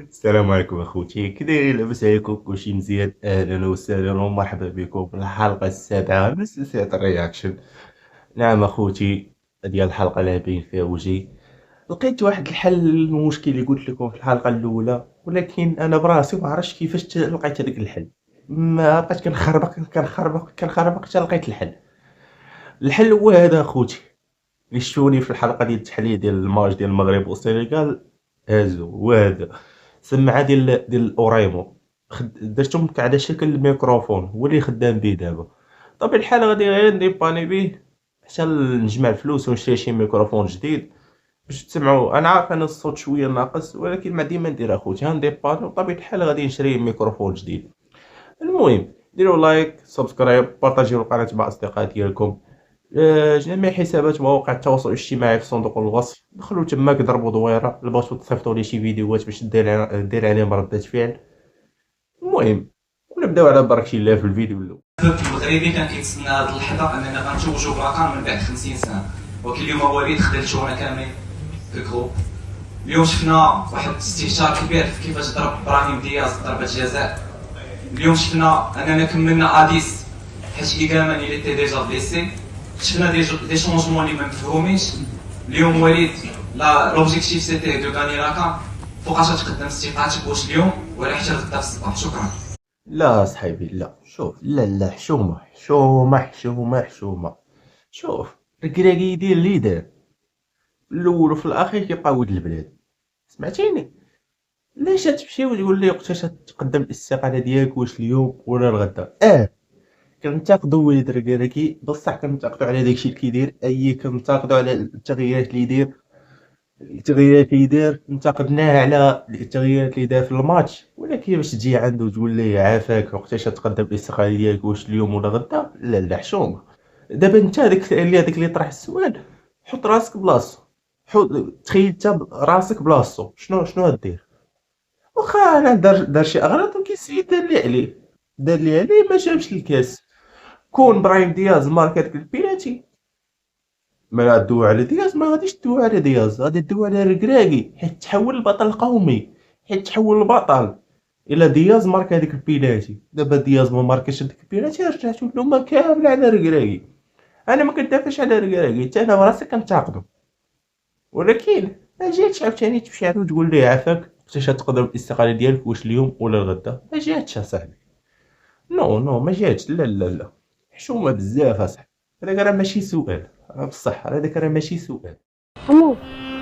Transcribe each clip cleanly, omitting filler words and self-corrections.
السلام عليكم اخوتي، كي دايرين؟ لاباس عليكم؟ كلشي مزيان؟ اهلا وسهلا ومرحبا بكم في الحلقه السابعه من سلسله الرياكشن. نعم اخوتي، ديال الحلقه اللي باين فيها وجهي. لقيت واحد الحل للمشكل اللي قلت لكم في الحلقه الاولى، ولكن انا براسي ما عرفتش كيفاش لقيت هذاك الحل. ما بقيت كنخربق حتى لقيت الحل. الحل هو هذا اخوتي، اللي شفتوني في الحلقه ديال التحليل ديال الماتش ديال المغرب والسنغال. هازو هو هذا، سماعه ديال الاوريمو. درتهم على شكل الميكروفون، هو اللي خدام به دابا. طبيعة الحال غادي غير نديباني به حتى نجمع الفلوس ونشري شي ميكروفون جديد باش تسمعوا. انا عارف ان الصوت شويه ناقص، ولكن ما ديما ندير اخوتي، غنديباني وطبيعة الحال غادي نشري ميكروفون جديد. المهم ديروا لايك، سبسكرايب، بارطاجيو القناه مع الاصدقاء ديالكم. جميع حسابات مواقع التواصل الاجتماعي في صندوق الوصف، دخلوا تماك ضربوا دويره، بغيتو تصيفطوا لي شي فيديوهات باش دير عليهم ردة فعل. المهم ونبداو على بركة الله في الفيديو الاول. المغربي كان كيتسنى هذه اللحظه اننا غنتوجوا براكان من بعد 50 سنه، ولكن اليوم وليد خدلتونا كامل في الجروب. اليوم شفنا واحد الاستهتار كبير في كيفاش ضرب ابراهيم دياز ضربه جزاء. اليوم شفنا اننا كملنا اديس حيت ايغامان اللي تي ديجا بليسي. شفنا دي شونجمون اللي ما مفهومينش. اليوم وليد لا لوبجيكتيف سيتي دو غاني راكان. فوقاش تقدم استقالتك؟ واش اليوم ولا حتى غدا في الصباح؟ شكرا. لا صاحبي لا، شوف، لا حشومه حشومه حشومه حشومه. شوف، الكراكي يدير اللي دار، في الاول وفي الاخير كيبقى ولد البلاد. سمعتيني؟ علاش تمشي وتقول لي وقتاش تقدم الاستقاله ديالك؟ واش اليوم ولا الغدا؟ كنتاقدوا وليد الكراكي بصح، كنتاقدوا على داكشي اللي كيدير، كنتاقدوا على التغييرات اللي يدير. التغييرات اللي دار انتقدناه على التغييرات اللي دار في الماتش، ولكن باش تجي عنده وتقول ليه عافاك وقتاش تقدم الاستقالة ديالك؟ واش اليوم ولا غدا؟ لا حشومة. دابا انت هذاك اللي طرح السؤال، حط راسك بلاصتو. حط، تخيل انت راسك بلاصتو، شنو غدير؟ واخا انا دار شي اغلاط، ولكن السيد دار اللي عليه ما جابش الكاس. كون برايم دياز مارك هذاك البينالتي، ما غدويو على دياز؟ ما غاديش تدويو على دياز، غادي تدويو على ركراكي، حيت تحول لبطل قومي، حيت تحول لبطل. الا دياز مارك هذيك البينالتي، دابا دياز ما ماركاش هذيك البينالتي، رجعتو الامه كامله على ركراكي. انا ما كندافعش على ركراكي، حتى انا براسي كنتاقدو، ولكن ما جاتش عاوتاني تمشي عندو وتقول ليه عافاك وقتاش تقدر الاستقاله ديالك؟ واش اليوم ولا الغدا؟ ما جاتش اصاحبي. نو ما جاتش، لا. حشومه بزاف اصاحبي. هذاك راه ماشي سؤال، بصح هذاك راه ماشي سؤال. عمو،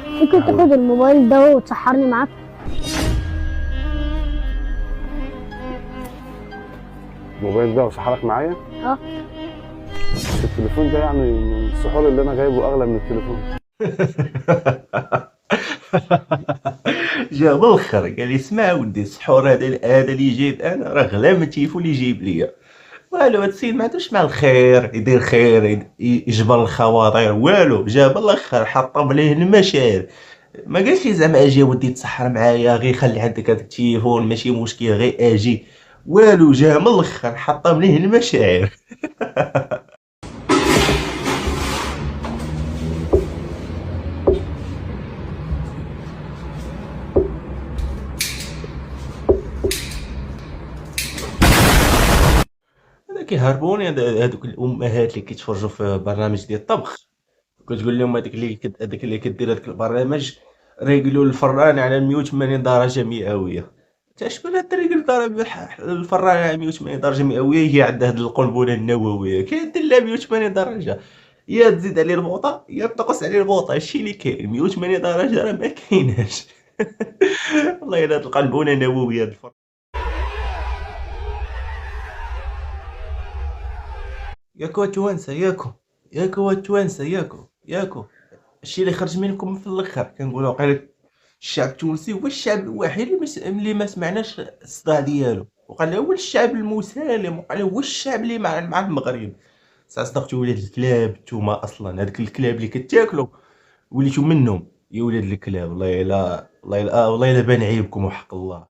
ممكن نعم. تاخد الموبايل ده وتسحرني معاك؟ الموبايل ده وسحرك معايا؟ اه. التليفون ده يعني من السحور اللي انا جايبه اغلى من التليفون. جا مؤخر قال لي اسمع ودي، السحور هذا اللي جايب انا راه غلا من التليفون اللي جايب ليا. والو هاد السيد ما عندوش مع الخير، يدير خير، يجبر الخواطر، والو جاب الاخر حطم ليه المشاعر. ما قالش لي زعما اجي ودي تسحر معايا، غير خلي عندك هذاك التليفون ماشي مشكل غير اجي. والو جا من الاخر حطم ليه المشاعر. هذا كيهربوني، هذوك الامهات اللي كيتفرجوا في برنامج ديال الطبخ، كتقول لهم هذاك اللي كدير هذاك البرنامج ريقلوا الفران على 180 درجه مئويه. تا شكون هاد الدري اللي ضارب الفران على 180 درجه مئويه؟ هي عندها هاد القنبله النوويه كيدير لها 180 درجه. يا تزيد عليه البوطه يا تنقص عليه البوطه، هادشي اللي كاين. 180 درجه راه ما كايناش. والله الا هاد القنبله النوويه هاد الفران. ياكو توانسه، ياكو توانسه، ياكو الشيء اللي خرج منكم في الاخر كنقولوا وقيلا الشعب التونسي هو الشعب الوحيد اللي ما سمعناش الصداع ديالو، وقال هو الشعب المسالم، وقال هو الشعب اللي مع المغرب. صدقتوا ولاد الكلاب نتوما اصلا، هذاك الكلاب اللي كتاكلوا وليتوا منهم يا ولاد الكلاب. والله الا بان عيبكم وحق الله.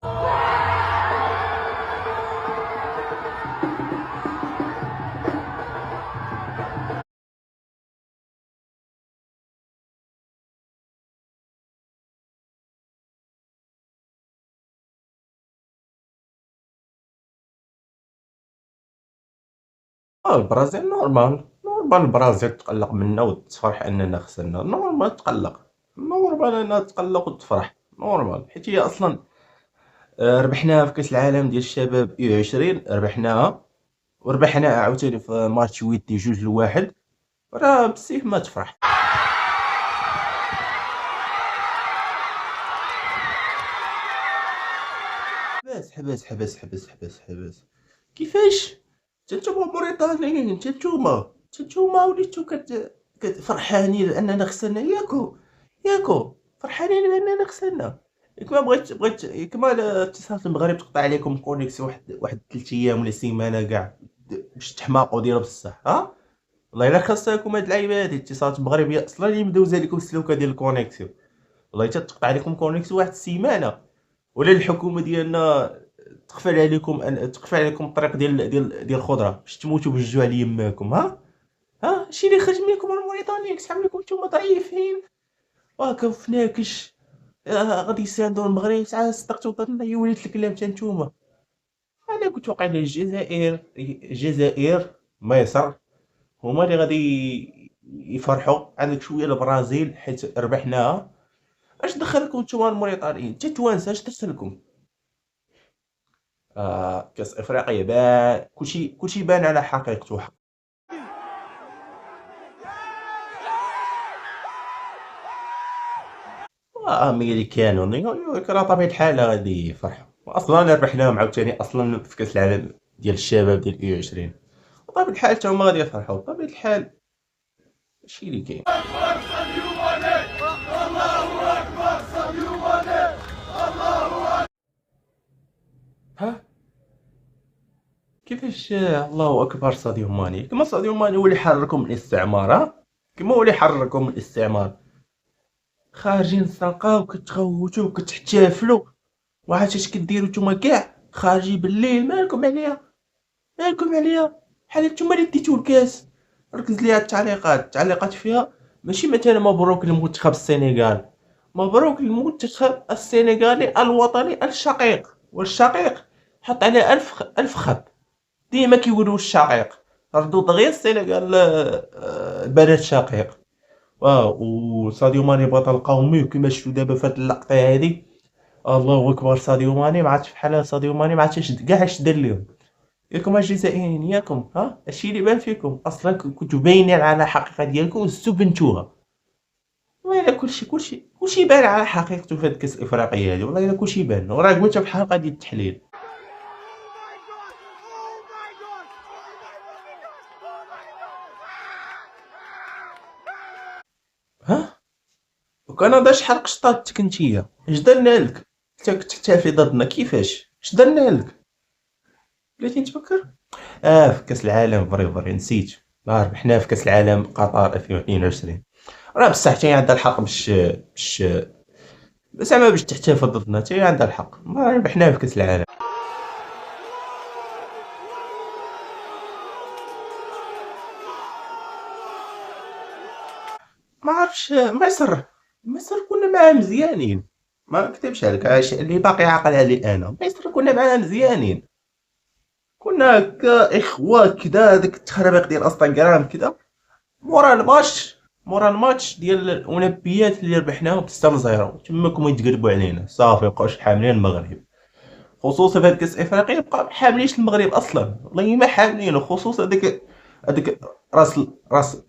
البرازيل نورمال، البرازيل تقلق منا وتفرح اننا خسرنا، نورمال تقلق، نورمال انها تقلق وتفرح، نورمال، حيت هي اصلا ربحناها في كاس العالم ديال الشباب U20، ربحناها، وربحناها عاوتاني في ماتش ودي 2-1، راه بالسيف ما تفرح. حبس كيفاش نتوما موريتانيين، نتوما وليتو فرحانين لاننا خسرنا، ياكو فرحانين لاننا خسرنا. ياك ما بغيت ياك ما اتصالات المغرب تقطع عليكم كونيكسيون واحد 3 ايام ولا سيمانه كاع باش تحماقوا ديالها بصح، والله الا خاصكم هاد اللعيبه هادي. اتصالات المغرب هي اصلا اللي مدوزه لكم السلوكه ديال الكونيكسيون، والله حتى تقطع عليكم كونيكسيون واحد السيمانه، ولا الحكومه ديالنا تقفل عليكم الطريق ديال الخضره باش تموتوا بالجوع ليماكم. هادشي اللي خرج منكم الموريتانيين، كتحمل لكم نتوما ضعيفين وفناكش. غادي يساندوا المغرب، ساعه صدقتوا ضرنا هي ولات الكلام حتى نتوما. انا كنت واقع على الجزائر مصر هما اللي غادي يفرحوا. عندك شويه البرازيل حيت ربحناها. اش دخلكم نتوما الموريتانيين؟ حتى توانسه اش دخلكم؟ كاس افريقيا بان كلشي بان على حقيقته. ملي كانوا راه طبيعة الحال غادي يفرحوا، اصلا ربحناهم عاوتاني اصلا في كاس العالم ديال الشباب ديال U20، بطبيعة الحال حتى هما غادي يفرحوا بطبيعة الحال. هادشي اللي كاين. ها كيفاش الله اكبر ساديو ماني؟ كما ساديو ماني هو اللي حرركم من الاستعمار، كما هو اللي حرركم من الاستعمار. خارجين تسرقاو وكتغوتوا وكتحتفلوا، وعرفتي اش كديروا نتوما كاع خارجين بالليل؟ مالكم عليها بحال نتوما اللي ديتو الكاس. ركز ليها التعليقات فيها ماشي مثلا مبروك للمنتخب السنغال، مبروك للمنتخب السنغالي الوطني الشقيق، والشقيق حط عليه ألف خط. ديما كيقولوا الشقيق، ردوا دغيا السنغال البلد شقيق. وساديو ماني بطل قومي، وكما شفتوا دابا في هاد اللقطه هادي الله اكبر. ساديو ماني ما عادش بحال ساديو ماني، ما عادش كاع اش دار لهم. ياكم الجزائريين ياكم هادشي اللي بان فيكم اصلا، كنتو باينين على الحقيقه ديالكم واستبنتوها. والله الا كلشي بان على حقيقته في هاد كاس افريقيا هادي، والله الا كلشي بان، وراه قلتها في حلقه ديال التحليل. وكندا شحال قشطاتك نتيا؟ اش درنا لك؟ انت كتحتفلي ضدنا كيفاش؟ اش درنا لك؟ بلاتي نتفكر في كاس العالم فري نسيت. ربحنا في كاس العالم قطر 2022، راه بصح حتى هي عندها الحق باش زعما باش تحتفل ضدنا، حتى هي عندها الحق. ما ربحناه في كاس العالم. ما عرفتش مصر كنا معاها مزيانين، ما نكذبش عليك، اللي باقي عاقل عليه انا، مصر كنا معاها مزيانين، كنا هكا اخوة كدا. داك التخربيق ديال انستغرام كدا مورا الماتش ديال الاولمبيات اللي ربحناهم 6-0 تماكم يتقلبوا علينا صافي، مابقاوش حاملين المغرب. خصوصا في هاد كاس افريقيا بقاو حاملينش المغرب اصلا، والله ما حاملينه. خصوصا هذاك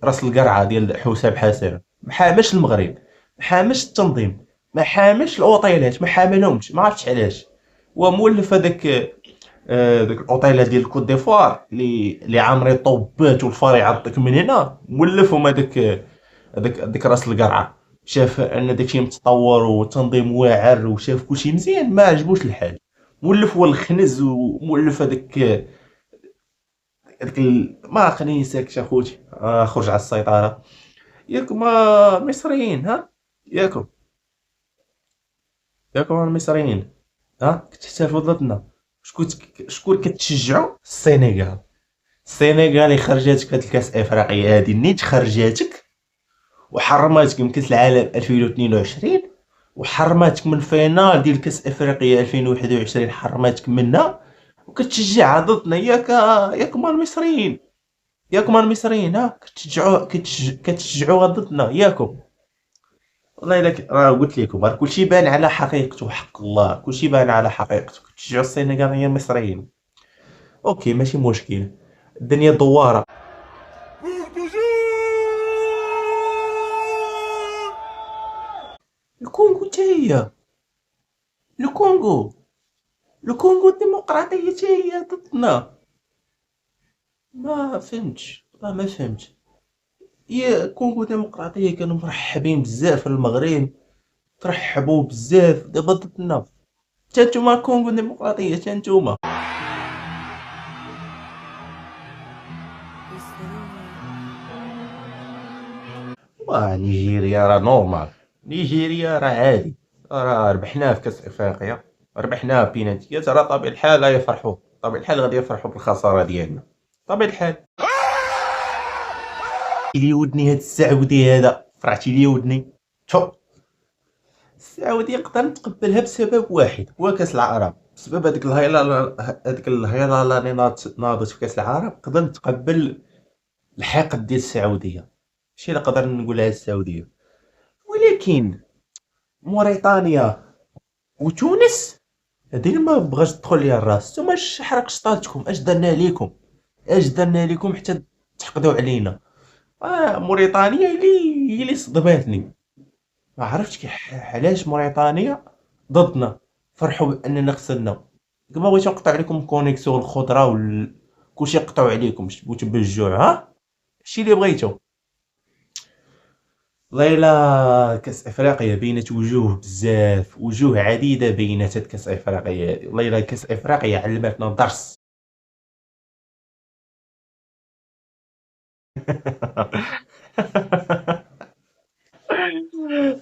راس القرعه ديال حسام حسن ما حاملش المغرب، ما حاملش التنظيم، ما حاملش الاوطيلات، ما حاملهمش، ما عرفتش علاش. هو مولف هذاك داك الاوطيله ديال الكوت ديفوار اللي عامرين طوبات والفار يعطيك من هنا، مولفهم هذاك راس القرعه. شاف ان داكشي متطور والتنظيم واعر، وشاف كلشي مزيان، ما عجبوش الحال، مولف هو الخنز، ومولف ما خليني ساكت اخوتي، خرج على السيطره. ياكم مصريين ياكم المصريين كتحتفلوا ضدنا. شكون كتشجعوا؟ السنغال اللي خرجاتك في هاد الكاس افريقيا هادي، نيت خرجاتك وحرماتك من كاس العالم 2022، وحرماتك من فينال ديال كاس افريقيا 2021، حرماتك منها وكتشجعها ضدنا. ياكم المصريين ياكم المصريين، ها كتشجعوا ضدنا ياكم. والله الا راه قلت لكم راه كلشي بان على حقيقته، حق الله كلشي بان على حقيقته. كتشجعوا السنغاليين المصريين، اوكي ماشي مشكل، الدنيا دوارة. الكونغو حتى هي، الكونغو الكونغو الديمقراطية حتى هي ضدنا. ما فهمتش والله ما فهمتش. هي كونغو ديمقراطية كانوا مرحبين بزاف في المغرب، ترحبوا بزاف، دابا ضدنا. حتى نتوما كونغو ديمقراطية حتى نتوما. نيجيريا راه نورمال، نيجيريا راه عادي، راه ربحناه في كاس افريقيا، ربحناه بينالتيات، راه طبيعي الحال يفرحوا، طبيعي الحال غادي يفرحوا بالخساره ديالنا، طبيعي الحال. لي ودني هاد السعودي هذا، فرحتي لي ودني. شوف السعودي نقدر نتقبلها بسبب واحد، هو كاس العرب، بسبب هذيك الهيلة اللي ناضت في كاس العرب، نقدر نتقبل الحقد ديال السعوديه، شي اللي نقدر نقولها السعوديه. ولكن موريتانيا وتونس هادي اللي ما بغاش تدخل ليا الراس. نتوما اش حرق شطالتكم، اش درنا ليكم، اش درنا ليكم حتى تحقدوا علينا؟ موريتانيا هي اللي صدماتني، ما عرفتش علاش موريتانيا ضدنا، فرحوا باننا خسرنا. كما بغيتو نقطع عليكم كونيكسيون الخضره كلشي نقطعوا عليكم، بغيتو بالجوع، ها هادشي اللي بغيتو. والله الا كاس افريقيا بينت وجوه بزاف، وجوه عديده بينت هاد كاس افريقيا، والله الا كاس افريقيا علمتنا درس.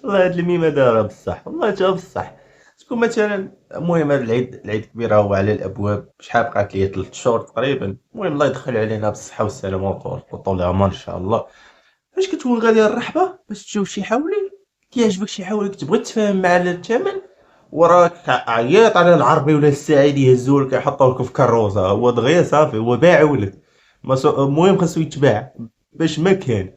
والله هاد الميمه دارها بصح، والله جا بصح. شكون مثلا، المهم هاد العيد كبير هو على الابواب، شحال بقات ليه 3 شهور تقريبا. المهم الله يدخل علينا بالصحه والسلامه وطول العمر ان شاء الله. فاش كتكون غادي الرحبه باش تشوف شي حولي، كيعجبك شي حولي، كتبغي تفاهم مع الثمن، وراك عيط على العربي ولا السعيد يهزولك يحطوك في كروزه، هو دغيا صافي هو باعولك. المهم خاصو يتباع باش ما كان،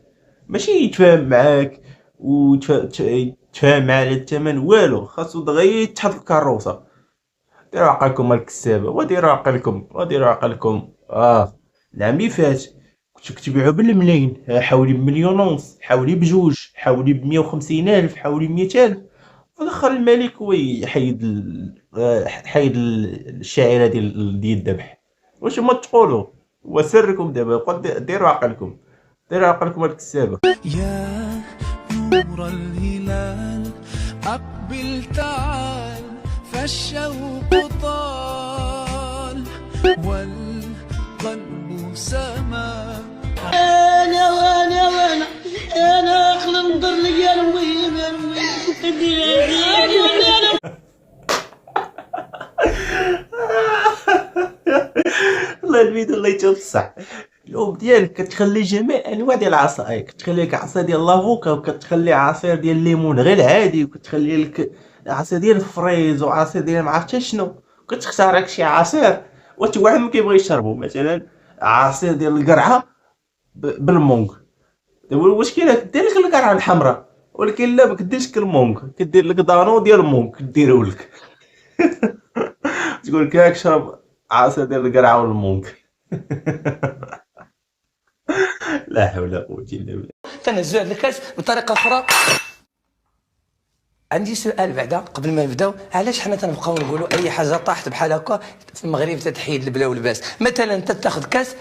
ماشي يتفاهم معاك وتفاهم مع على الثمن والو، خاصو دغيا يتحط في كروسه. ديروا عقلكم الكسابه، وديروا عقلكم وديروا عقلكم. العام اللي فات كنتو كتبيعو بالملايين، حاولي بمليون ونص، حاولي بجوج، حاولي ب150,000، حاولي ب100,000، في الاخر الملك هو يحيد حيد الشعيره ديال الذبح. واش ما تقولوا؟ وسركم دابا، ديروا عقلكم، ديروا عقلكم الكسابه. يا نور الهلال أقبل تعال، فالشوق طال والقلب سما. انا اخل نضر لي يا المهم يا والله الفيديو الله يجاوب الصح. الام ديالك كتخلي جميع انواع ديال العصائر، كتخلي لك عصير ديال لافوكا، وكتخلي عصير ديال الليمون غير العادي، وكتخلي لك عصير ديال الفريز، وعصير ديال ما عرفت شنو، كتختار لك شي عصير واحد ما كيبغي يشربو. مثلا عصير ديال القرعه بالمونغ، دابا المشكله كدير لك القرعه الحمراء، ولكن لا ما كديرش كالمونغ، كدير لك دانو ديال المونغ كديرو لك. تقول لك هاك شرب عصير ديال القرعه والمونغ. لا حول ولا قوه الا بالله. تنهزو هاد الكاس بطريقه اخرى. عندي سؤال بعدا قبل ما نبداو، علاش حنا تنبقاو نقولوا اي حاجه طاحت بحال هكا في المغرب تتحيد البلا والباس؟ مثلا انت تاخذ كاس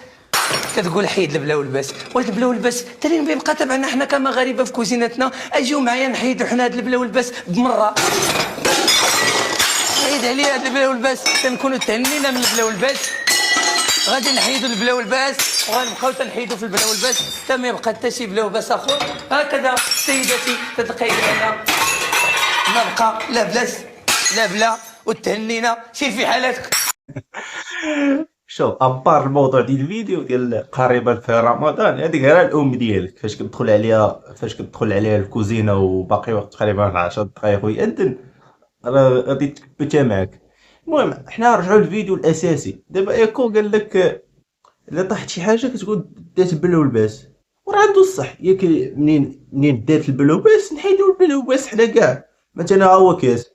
كتقول حيد البلا والباس، واش البلا والباس تاني بيبقى تبعنا حنا كمغاربه في كوزينتنا؟ اجيو معايا نحيدو حنا هاد البلا والباس بمره، حيد عليا هاد البلا والباس، تنكونوا تهنينا من البلا والباس، غادي نحيدو البلا والباس وغنبقاو تنحيدو في البلا والباس حتى ما يبقى حتى شي بلا والباس اخر. هكذا سيدتي تتلقاي معنا ما بقى لا بلاس لا بلا وتهنينا سير في حالاتك. شوف ابار الموضوع ديال الفيديو ديال قريبا في رمضان، هذيك غير الام ديالك فاش كتدخل عليها الكوزينه وباقي وقت تقريبا 10 دقائق ويأذن، راه غادي تكبتها معاك. المهم حنا نرجعوا للفيديو الاساسي. دابا ايكو قال لك الا طاحت شي حاجه كتقول دات البلا والباس، وراه عنده الصح. ياك منين دات البلا والباس نحيدو البلا والباس حنا كاع. مثلا ها هو كاس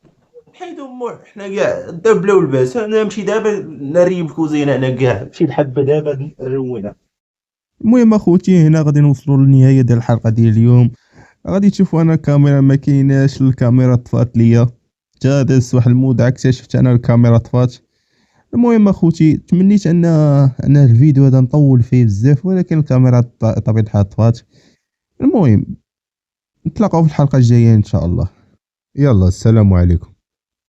نحيدو حنا كاع داو البلا والباس. انا نمشي دابا نريب الكوزينه، انا كاع نمشي الحبه دابا نروينا. المهم اخوتي هنا غادي نوصلوا للنهايه ديال الحلقه ديال اليوم. غادي تشوفوا انا الكاميرا ما كايناش، الكاميرا طفات ليا، جا داز واحد المودع اكتشفت انا الكاميرا طفات. المهم اخوتي تمنيت ان الفيديو هذا نطول فيه بزاف، ولكن الكاميرا طبيعة الحال طفات. المهم نتلاقاو في الحلقه الجايه ان شاء الله. يلا السلام عليكم.